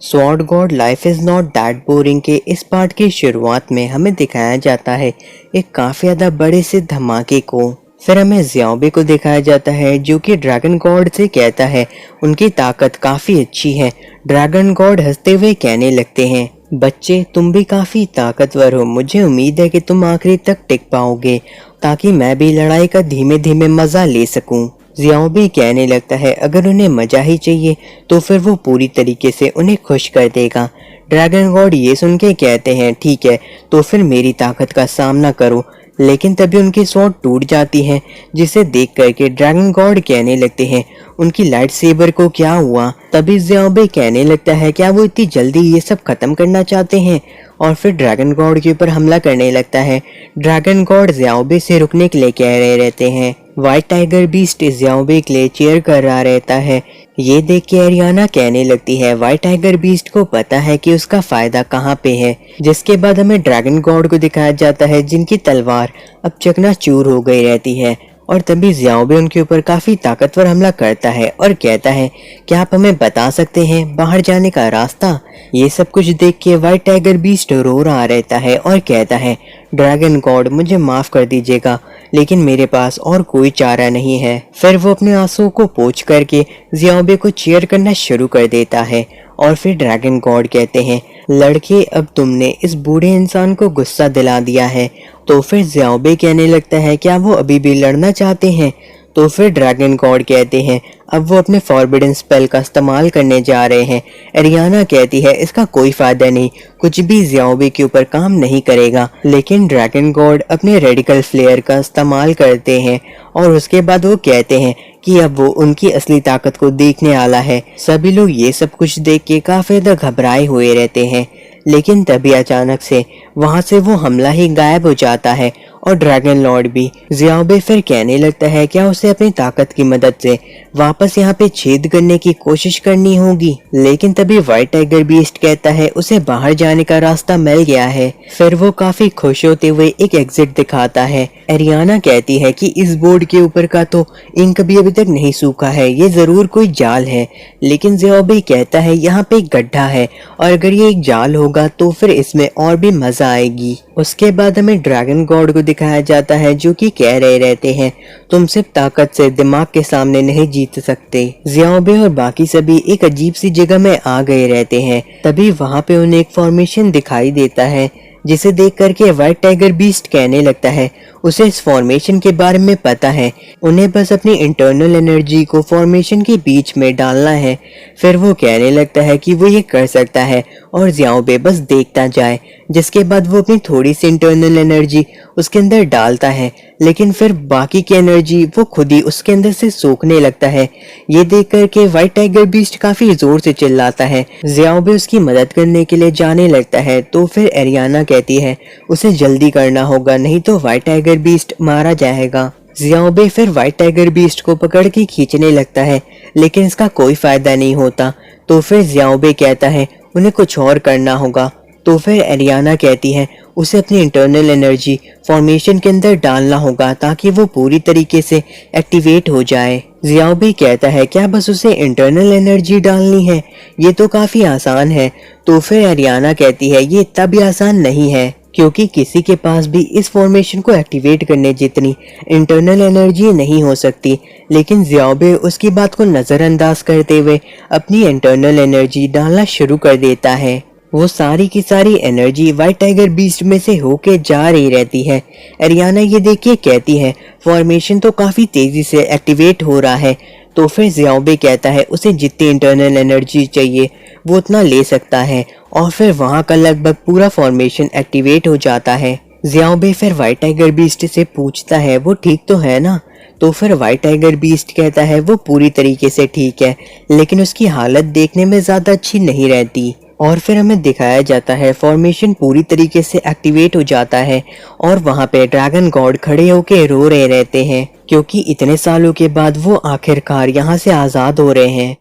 Sword God life is not that boring के इस part की शुरुआत में हमें दिखाया जाता है एक काफ़ी ज़्यादा बड़े से धमाके को। फिर हमें ज़ियाओबे को दिखाया जाता है जो कि ड्रैगन गॉड से कहता है उनकी ताकत काफ़ी अच्छी है। ड्रैगन गॉड हंसते हुए कहने लगते हैं, बच्चे तुम भी काफ़ी ताकतवर हो, मुझे उम्मीद है कि तुम आखिरी तक टिक पाओगे ताकि मैं भी लड़ाई का धीमे धीमे मज़ा ले सकूं। ज़ियाओबे कहने लगता है अगर उन्हें मज़ा ही चाहिए तो फिर वो पूरी तरीके से उन्हें खुश कर देगा। ड्रैगन गॉड ये सुन के कहते हैं ठीक है तो फिर मेरी ताकत का सामना करो, लेकिन तभी उनकी स्वॉर्ड टूट जाती है जिसे देख करके ड्रैगन गॉड कहने लगते हैं उनकी लाइट सेबर को क्या हुआ। तभी ज़ियाओबे कहने लगता है क्या वो इतनी जल्दी ये सब खत्म करना चाहते हैं, और फिर ड्रैगन गॉड के ऊपर हमला करने लगता है। ड्रैगन गॉड ज़ियाओबे से रुकने के लिए कह रहे रहते हैं। व्हाइट टाइगर बीस्ट ज़ियाओबे के लिए चीयर कर रहा रहता है। ये देख के एरियाना कहने लगती है व्हाइट टाइगर बीस्ट को पता है कि उसका फायदा कहाँ पे है। जिसके बाद हमें ड्रैगन गॉड को दिखाया जाता है जिनकी तलवार अब चकनाचूर हो गई रहती है, और तभी ज़ियाओबे उनके ऊपर काफ़ी ताकतवर हमला करता है और कहता है क्या आप हमें बता सकते हैं बाहर जाने का रास्ता। ये सब कुछ देख के व्हाइट टाइगर बीस्ट रो रहा रहता है और कहता है ड्रैगन गॉड मुझे माफ़ कर दीजिएगा लेकिन मेरे पास और कोई चारा नहीं है। फिर वो अपने आंसुओं को पोंछ करके ज़ियाओबे को चीयर करना शुरू कर देता है, और फिर ड्रैगन गॉड कहते हैं लड़के अब तुमने इस बूढ़े इंसान को गुस्सा दिला दिया है। तो फिर ज़ियाओबे कहने लगता है क्या वो अभी भी लड़ना चाहते हैं। तो फिर ड्रैगन गॉड कहते हैं अब वो अपने फॉरबिडन स्पेल का इस्तेमाल करने जा रहे हैं। एरियाना कहती है इसका कोई फायदा नहीं, कुछ भी ज़ियाओबे के ऊपर काम नहीं करेगा। लेकिन ड्रैगन गॉड अपने रेडिकल फ्लेयर का इस्तेमाल करते हैं और उसके बाद वो कहते हैं कि अब वो उनकी असली ताकत को देखने वाला है। सभी लोग ये सब कुछ देख के काफी ज्यादा घबराए हुए रहते हैं, लेकिन तभी अचानक से वहां से वो हमला ही गायब हो जाता है और ड्रैगन लॉर्ड भी। ज़ियाओबे फिर कहने लगता है क्या उसे अपनी ताकत की मदद से वापस यहाँ पे छेद करने की कोशिश करनी होगी। लेकिन तभी व्हाइट टाइगर बीस्ट कहता है उसे बाहर जाने का रास्ता मिल गया है। फिर वो काफी खुश होते हुए एक एग्जिट दिखाता है। एरियाना कहती है कि इस बोर्ड के ऊपर का तो इंक भी अभी तक नहीं सूखा है, ये जरूर कोई जाल है। लेकिन ज़ियाओबे कहता है यहाँ पे एक गड्ढा है और अगर ये एक जाल होगा तो फिर इसमें और भी मजा आएगी। उसके बाद हमें ड्रैगन गॉड को दिखाया जाता है जो कि कह रहे रहते हैं तुम सिर्फ ताकत से दिमाग के सामने नहीं जीत सकते। ज़ियाओबे और बाकी सभी एक अजीब सी जगह में आ गए रहते हैं। तभी वहां पे उन्हें एक फॉर्मेशन दिखाई देता है जिसे देख करके व्हाइट टाइगर बीस्ट कहने लगता है उसे इस फॉर्मेशन के बारे में पता है, उन्हें बस अपनी इंटरनल एनर्जी को फॉर्मेशन के बीच में डालना है। फिर वो कहने लगता है कि वो ये कर सकता है और ज़ियाओबे बस देखता जाए। जिसके बाद वो अपनी थोड़ी सी इंटरनल एनर्जी उसके अंदर डालता है, लेकिन फिर बाकी की एनर्जी वो खुद ही उसके अंदर से सोखने लगता है। ये देख करके व्हाइट टाइगर बीस्ट काफी जोर से चिल्लाता है। ज़ियाओबे उसकी मदद करने के लिए जाने लगता है तो फिर एरियाना कहती है उसे जल्दी करना होगा नहीं तो व्हाइट टाइगर बीस्ट मारा जाएगा। ज़ियाओबे फिर व्हाइट टाइगर बीस्ट को पकड़ के खींचने लगता है, लेकिन इसका कोई फायदा नहीं होता। तो फिर ज़ियाओबे कहता है उन्हें कुछ और करना होगा। तो फिर एरियाना कहती है उसे अपनी इंटरनल एनर्जी फॉर्मेशन के अंदर डालना होगा ताकि वो पूरी तरीके से एक्टिवेट हो जाए। ज़ियाओबे कहता है क्या बस उसे इंटरनल एनर्जी डालनी है, ये तो काफी आसान है। तो फिर एरियाना कहती है ये इतना भी आसान नहीं है क्योंकि किसी के पास भी इस फॉर्मेशन को एक्टिवेट करने जितनी इंटरनल एनर्जी नहीं हो सकती। लेकिन ज़ियाओबे उसकी बात को नज़रअंदाज करते हुए अपनी इंटरनल एनर्जी डालना शुरू कर देता है। वो सारी की सारी एनर्जी व्हाइट टाइगर बीस्ट में से होके जा रही रहती है। एरियाना ये देख के कहती है फॉर्मेशन तो काफी तेजी से एक्टिवेट हो रहा है। तो फिर ज़ियाओबे कहता है उसे जितनी इंटरनल एनर्जी चाहिए वो उतना ले सकता है, और फिर वहां का लगभग पूरा फॉर्मेशन एक्टिवेट हो जाता है। ज़ियाओबे फिर व्हाइट टाइगर बीस्ट से पूछता है वो ठीक तो है ना। तो फिर व्हाइट टाइगर बीस्ट कहता है वो पूरी तरीके से ठीक है, लेकिन उसकी हालत देखने में ज्यादा अच्छी नहीं रहती। और फिर हमें दिखाया जाता है फॉर्मेशन पूरी तरीके से एक्टिवेट हो जाता है और वहां पे ड्रैगन गॉड खड़े होके रो रहे रहते हैं क्योंकि इतने सालों के बाद वो आखिरकार यहाँ से आजाद हो रहे हैं।